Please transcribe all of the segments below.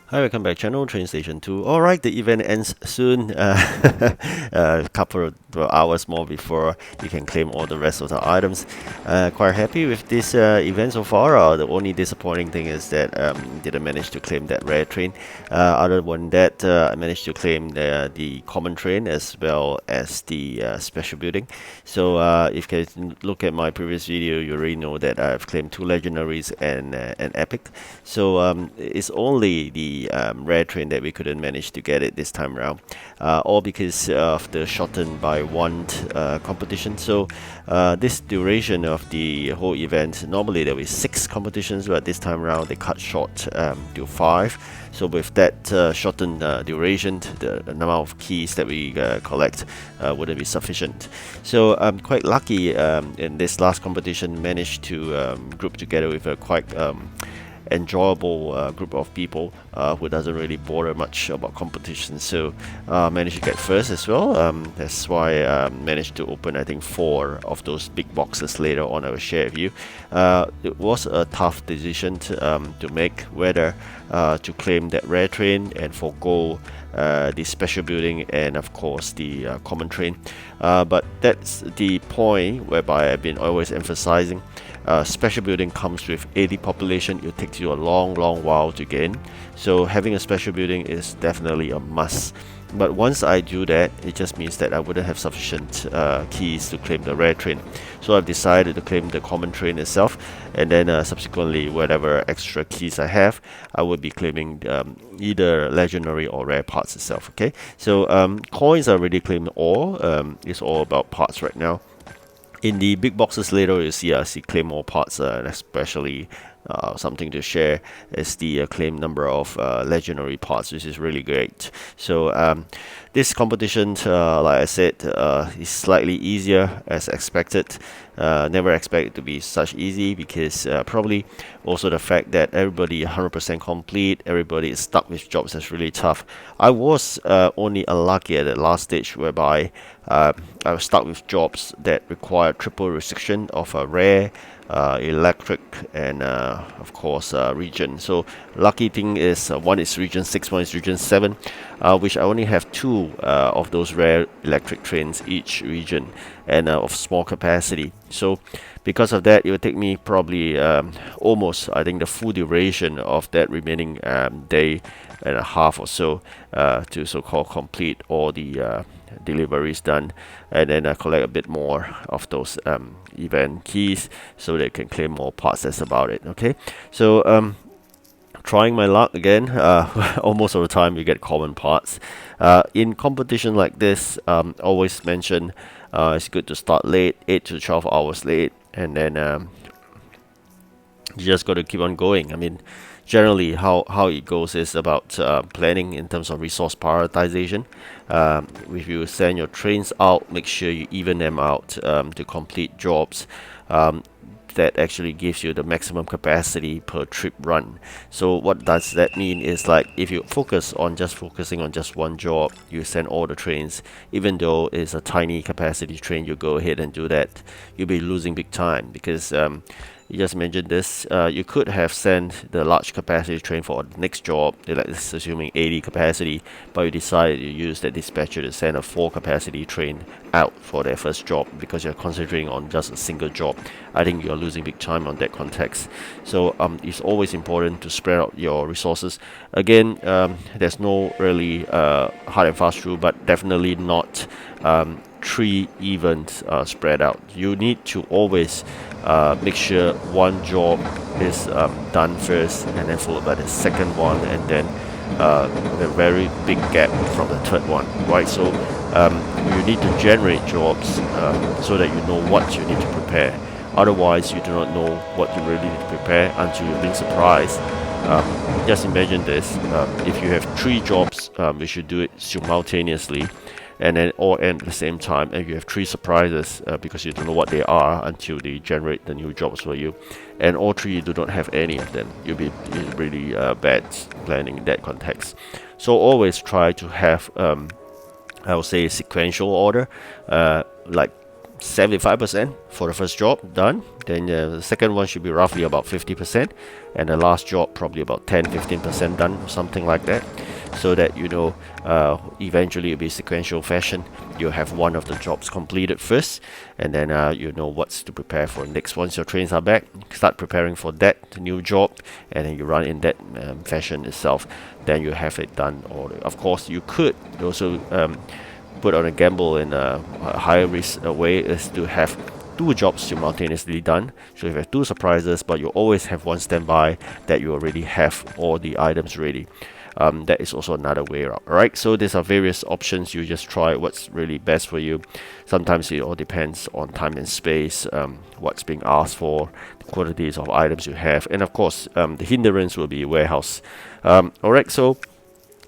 Hi, welcome back channel, TrainStation 2. Alright, the event ends soon. A couple of hours more before you can claim all the rest of the items. Quite happy with this event so far. The only disappointing thing is that didn't manage to claim that rare train. Other than that, I managed to claim the common train as well as the special building. So if you can look at my previous video, you already know that I've claimed two legendaries and an epic. So it's only the rare train that we couldn't manage to get it this time around, all because of the shortened by one competition. So this duration of the whole event, normally there will be 6 competitions, but this time around they cut short to 5. So with that shortened duration, the number of keys that we collect wouldn't be sufficient. So I'm quite lucky in this last competition, managed to group together with a quite enjoyable group of people who doesn't really bother much about competition. So managed to get first as well. That's why I managed to open, I think, 4 of those big boxes. Later on I will share with you. It was a tough decision to make, whether to claim that rare train and forgo the special building and of course the common train. But that's the point whereby I've been always emphasizing. Special building comes with 80 population. It takes you a long while to gain, so having a special building is definitely a must. But once I do that, it just means that I wouldn't have sufficient keys to claim the rare train. So I've decided to claim the common train itself, and then subsequently whatever extra keys I have, I would be claiming either legendary or rare parts itself. Okay, so coins are already claimed all. It's all about parts right now. In the big boxes later, you see I see claim more parts, and especially something to share is the claim number of legendary parts, which is really great. So this competition, like I said, is slightly easier as expected. Never expect it to be such easy, because probably also the fact that everybody 100% complete, everybody is stuck with jobs, that's really tough. I was only unlucky at the last stage, whereby I was stuck with jobs that require triple restriction of a rare, electric, and of course region. So lucky thing is one is region 6, one is region 7, which I only have 2 of those rare electric trains each region, and of small capacity. So because of that, it will take me probably almost, I think, the full duration of that remaining day and a half or so to so-called complete all the deliveries done, and then I collect a bit more of those event keys so they can claim more parts. That's about it. Okay, so trying my luck again. Almost all the time you get common parts. In competition like this, always mention it's good to start late, 8 to 12 hours late, and then you just got to keep on going. I mean, generally how it goes is about planning in terms of resource prioritization. If you send your trains out, make sure you even them out to complete jobs that actually gives you the maximum capacity per trip run. So what does that mean is, like, if you focusing on just one job, you send all the trains, even though it's a tiny capacity train, you go ahead and do that, you'll be losing big time, because you just mentioned this, you could have sent the large capacity train for the next job, like this assuming 80 capacity, but you decided to use that dispatcher to send a 4 capacity train out for their first job, because you're concentrating on just a single job. I think you're losing big time on that context. So it's always important to spread out your resources. Again, there's no really hard and fast rule, but definitely not 3 events spread out. You need to always make sure one job is done first, and then followed by the second one, and then a very big gap from the third one, right? So you need to generate jobs so that you know what you need to prepare. Otherwise, you do not know what you really need to prepare until you're being surprised. Just imagine this: if you have 3 jobs, you should do it simultaneously, and then all end at the same time, and you have 3 surprises because you don't know what they are until they generate the new jobs for you, and all 3 you do not have any of them. You'll be really bad planning in that context. So always try to have I would say sequential order, like 75% for the first job done. Then the second one should be roughly about 50%, and the last job probably about 10-15% done, something like that, so that eventually it'll be sequential fashion. You'll have one of the jobs completed first, and then you know what's to prepare for next. Once your trains are back, start preparing for that new job, and then you run in that fashion itself. Then you have it done. Or of course you could also put on a gamble in a higher risk way, is to have two jobs simultaneously done. So if you have two surprises, but you always have one standby, that you already have all the items ready. That is also another way around. Alright, so these are various options. You just try what's really best for you. Sometimes it all depends on time and space, what's being asked for, the quantities of items you have, and of course the hindrance will be warehouse. Alright, so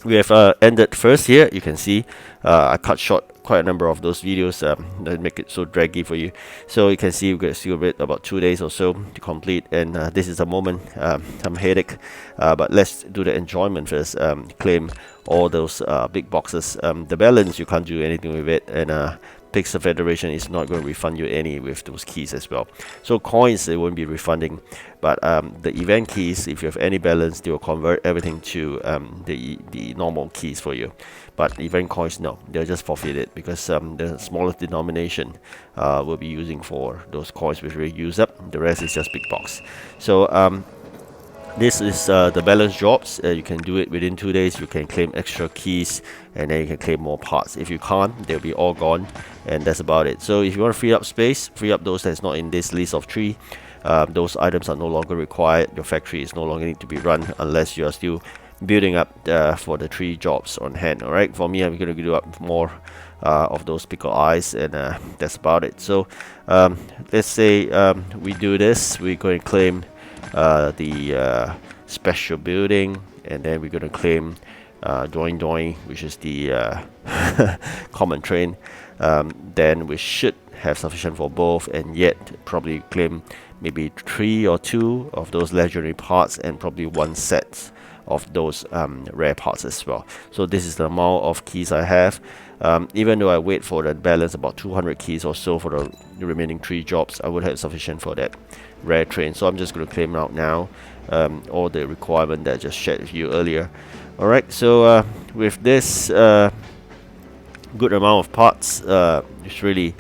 we have ended first here. You can see I cut short quite a number of those videos that make it so draggy for you. So you can see we've got still about 2 days or so to complete, and this is a moment, some headache, but let's do the enjoyment first. Claim all those big boxes. The balance, you can't do anything with it, and Pixel Federation is not going to refund you any with those keys as well. So coins, they won't be refunding, but the event keys, if you have any balance, they will convert everything to the normal keys for you. But event coins, no, they'll just forfeit it, because the smallest denomination will be using for those coins which we use up. The rest is just big box. So this is the balance jobs. You can do it within 2 days. You can claim extra keys, and then you can claim more parts. If you can't, they'll be all gone, and that's about it. So if you want to free up space, free up those that's not in this list of 3. Those items are no longer required. Your factory is no longer need to be run unless you are still building up for the 3 jobs on hand. Alright, for me, I'm going to do up more of those pickle eyes, and that's about it. So let's say we do this. We're going to claim the special building, and then we're going to claim Dionk, which is the common train. Then we should have sufficient for both, and yet probably claim maybe 3 or 2 of those legendary parts, and probably 1 set of those rare parts as well. So this is the amount of keys I have. Even though I wait for the balance, about 200 keys or so for the remaining 3 jobs, I would have sufficient for that rare train. So I'm just going to claim out now all the requirement that I just shared with you earlier. Alright, so with this good amount of parts, it's really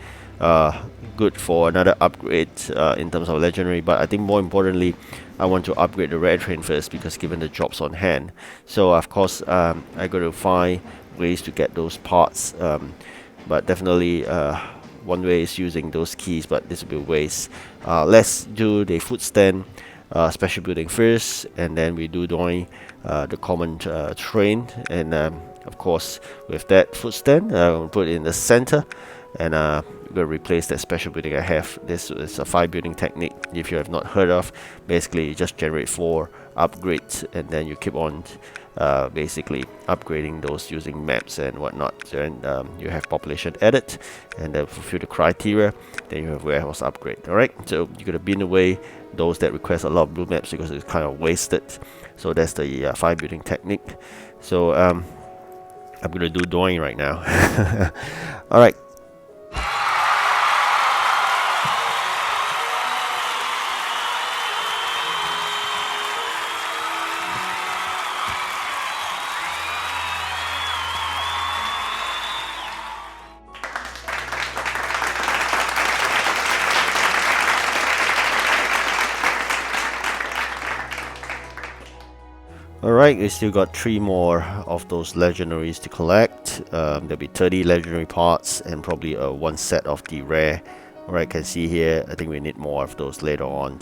good for another upgrade in terms of legendary. But I think more importantly, I want to upgrade the rare train first, because given the jobs on hand. So of course I got to find ways to get those parts, but definitely one way is using those keys, but this will be waste. Let's do the food stand special building first, and then we do Dionk, the common train, and of course with that food stand we'll put it in the center, and we're going to replace that special building I have. This is a 5 building technique, if you have not heard of. Basically you just generate 4 upgrades, and then you keep on basically upgrading those using maps and whatnot. Then you have population added, and then fulfill the criteria, then you have warehouse upgrade. Alright, so you're going to bin away those that request a lot of blue maps, because it's kind of wasted. So that's the 5 building technique. So I'm going to do Dionk right now. Alright. Alright, we still got 3 more of those legendaries to collect. There'll be 30 legendary parts, and probably 1 set of the rare. Alright, can see here, I think we need more of those later on.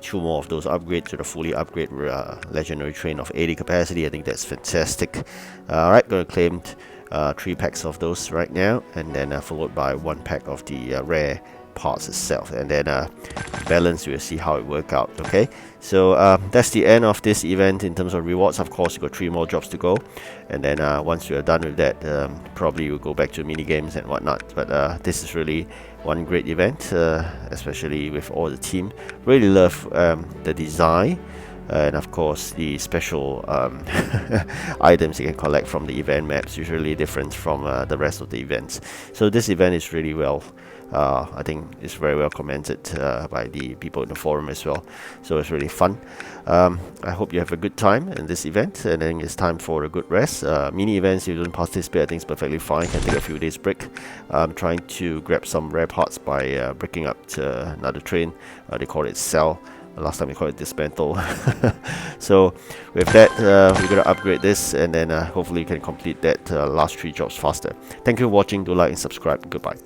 2 more of those upgrades to the fully upgrade legendary train of 80 capacity. I think that's fantastic. Alright, going to claim 3 packs of those right now, and then followed by 1 pack of the rare parts itself, and then balance, we'll see how it works out. Okay, so that's the end of this event in terms of rewards. Of course, you got 3 more jobs to go, and then once you're done with that, probably we'll go back to mini games and whatnot. But this is really one great event, especially with all the team. Really love the design, and of course the special items you can collect from the event maps, usually different from the rest of the events. So this event is really well I think it's very well commented by the people in the forum as well. So it's really fun. I hope you have a good time in this event, and then it's time for a good rest. Mini events, you don't participate, I think it's perfectly fine. Can take a few days break. I'm trying to grab some rare parts by breaking up to another train. They call it Cell. Last time we called it Dismantle. So with that, we're going to upgrade this, and then hopefully you can complete that last 3 jobs faster. Thank you for watching. Do like and subscribe. Goodbye.